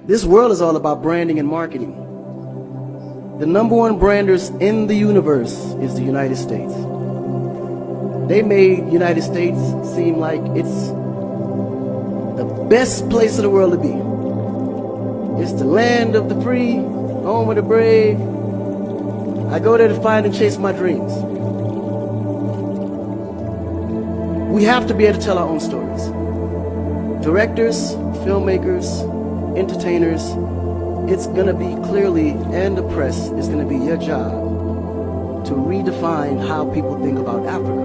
This world is all about branding and marketing. The #1 branders in the universe is the United States. They made United States seem like it's the best place in the world to be. It's the land of the free, home of the brave. I go there to find and chase my dreams. We have to be able to tell our own stories. Directors, filmmakers, entertainers, it's gonna be clearly, and the press, it's gonna be your job to redefine how people think about Africa.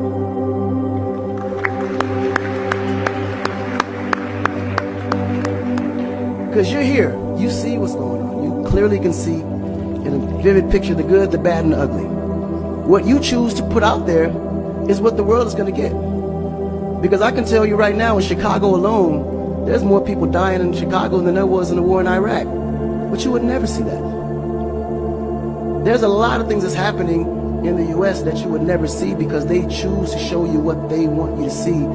Because you're here, you see what's going on. You clearly can see in a vivid picture the good, the bad, and the ugly. What you choose to put out there is what the world is gonna get. Because I can tell you right now, in Chicago alone, there's more people dying in Chicago than there was in the war in Iraq. But you would never see that. There's a lot of things that's happening in the US that you would never see because they choose to show you what they want you to see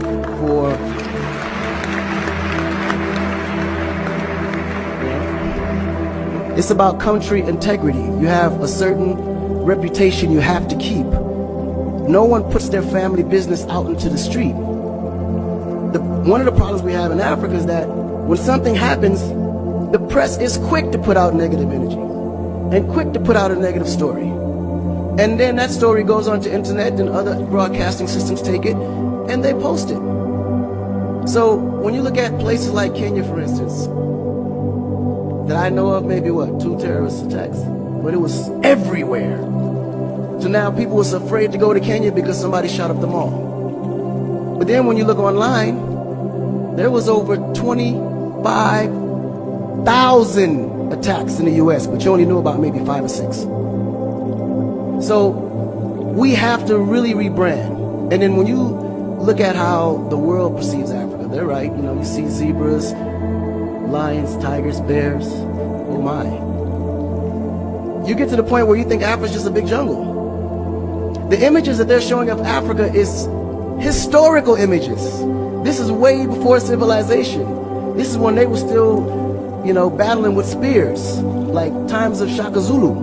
for. It's about country integrity. You have a certain reputation you have to keep. No one puts their family business out into the street. One of the problems we have in Africa is that when something happens, the press is quick to put out negative energy and quick to put out a negative story. And then that story goes onto internet and other broadcasting systems take it and they post it. So when you look at places like Kenya, for instance, that I know of, maybe 2 terrorist attacks, but it was everywhere. So now people was afraid to go to Kenya because somebody shot up the mall. But then when you look online, there was over 25,000 attacks in the US, but you only knew about maybe 5 or 6. So we have to really rebrand. And then when you look at how the world perceives Africa, they're right. You know, you see zebras, lions, tigers, bears. Oh my. You get to the point where you think Africa's just a big jungle. The images that they're showing of Africa is historical images. This is way before civilization. This is when they were still, battling with spears, like times of Shaka Zulu.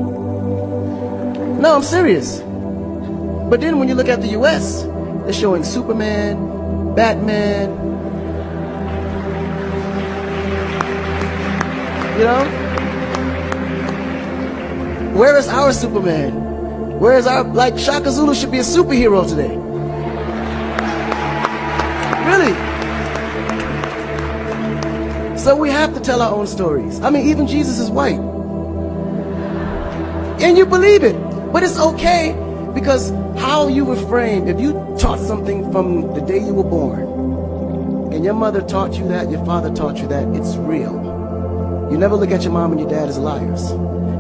No, I'm serious. But then when you look at the US, they're showing Superman, Batman, Where is our Superman? Where is our, Shaka Zulu should be a superhero today. Really. So we have to tell our own stories. I mean, even Jesus is white. And you believe it. But it's okay because how you were framed, if you taught something from the day you were born, and your mother taught you that, your father taught you that, it's real. You never look at your mom and your dad as liars.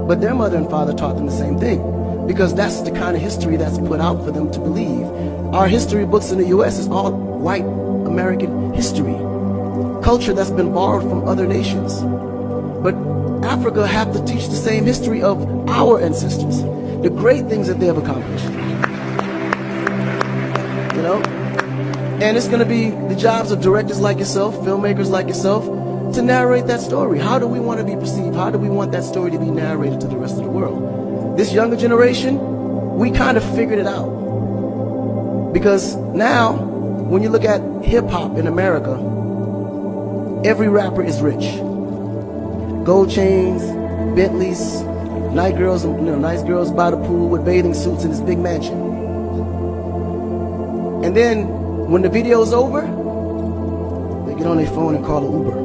But their mother and father taught them the same thing because that's the kind of history that's put out for them to believe. Our history books in the US is all white American history, culture that's been borrowed from other nations. But Africa have to teach the same history of our ancestors, the great things that they have accomplished. And it's going to be the jobs of directors like yourself, filmmakers like yourself, to narrate that story. How do we want to be perceived? How do we want that story to be narrated to the rest of the world? This younger generation, we kind of figured it out. Because now, when you look at hip-hop in America, every rapper is rich. Gold chains, Bentleys, nice girls by the pool with bathing suits in this big mansion. And then, when the video's over, they get on their phone and call an Uber.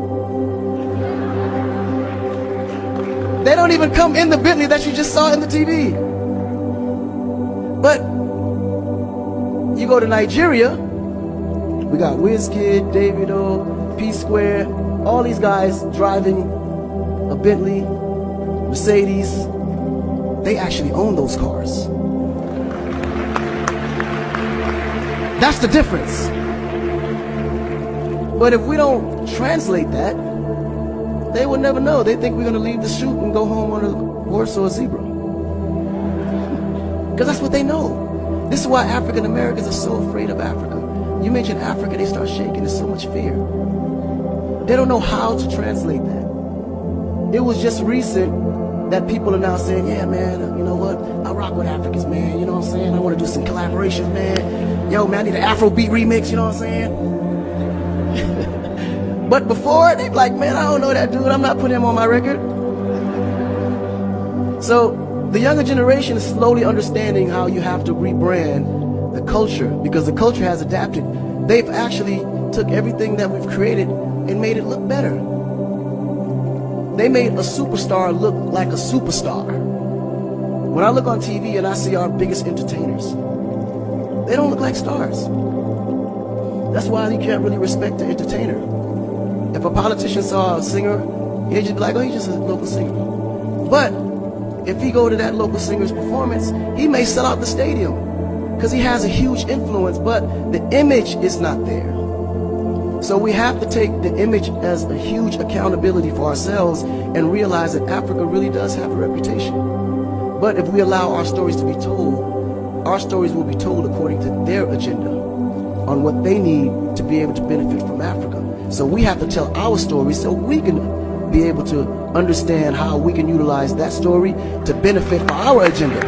They don't even come in the Bentley that you just saw in the TV. But you go to Nigeria, we got Wizkid, Davido, P-Square, all these guys driving a Bentley, Mercedes. They actually own those cars. That's the difference. But if we don't translate that, they will never know. They think we're going to leave the shoot and go home on a horse or a zebra. Because that's what they know. This is why African Americans are so afraid of Africa. You mention Africa, they start shaking. There's so much fear. They don't know how to translate that. it was just recent that people are now saying, yeah, man, you know what? I rock with Africans, man. You know what I'm saying? I want to do some collaborations, man. Yo, man, I need an Afrobeat remix. You know what I'm saying? But before, they'd be like, man, I don't know that dude. I'm not putting him on my record. So the younger generation is slowly understanding how you have to rebrand the culture, because the culture has adapted. They've actually took everything that we've created and made it look better. They made a superstar look like a superstar. When I look on TV and I see our biggest entertainers, they don't look like stars. That's why you can't really respect the entertainer. If a politician saw a singer, he'd just be like, oh, he's just a local singer. But if he go to that local singer's performance, he may sell out the stadium because he has a huge influence, but the image is not there. So we have to take the image as a huge accountability for ourselves and realize that Africa really does have a reputation. But if we allow our stories to be told, our stories will be told according to their agenda on what they need to be able to benefit from Africa. So we have to tell our story so we can be able to understand how we can utilize that story to benefit for our agenda.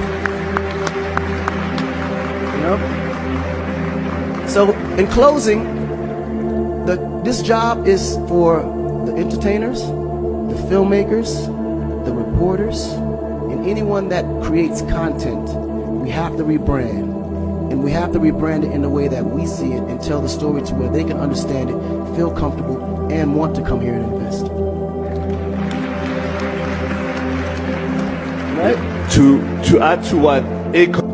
You know? So in closing, this job is for the entertainers, the filmmakers, the reporters, and anyone that creates content. We have to rebrand. And we have to rebrand it in the way that we see it and tell the story to where they can understand it, feel comfortable, and want to come here and invest. Right? To add to what Akon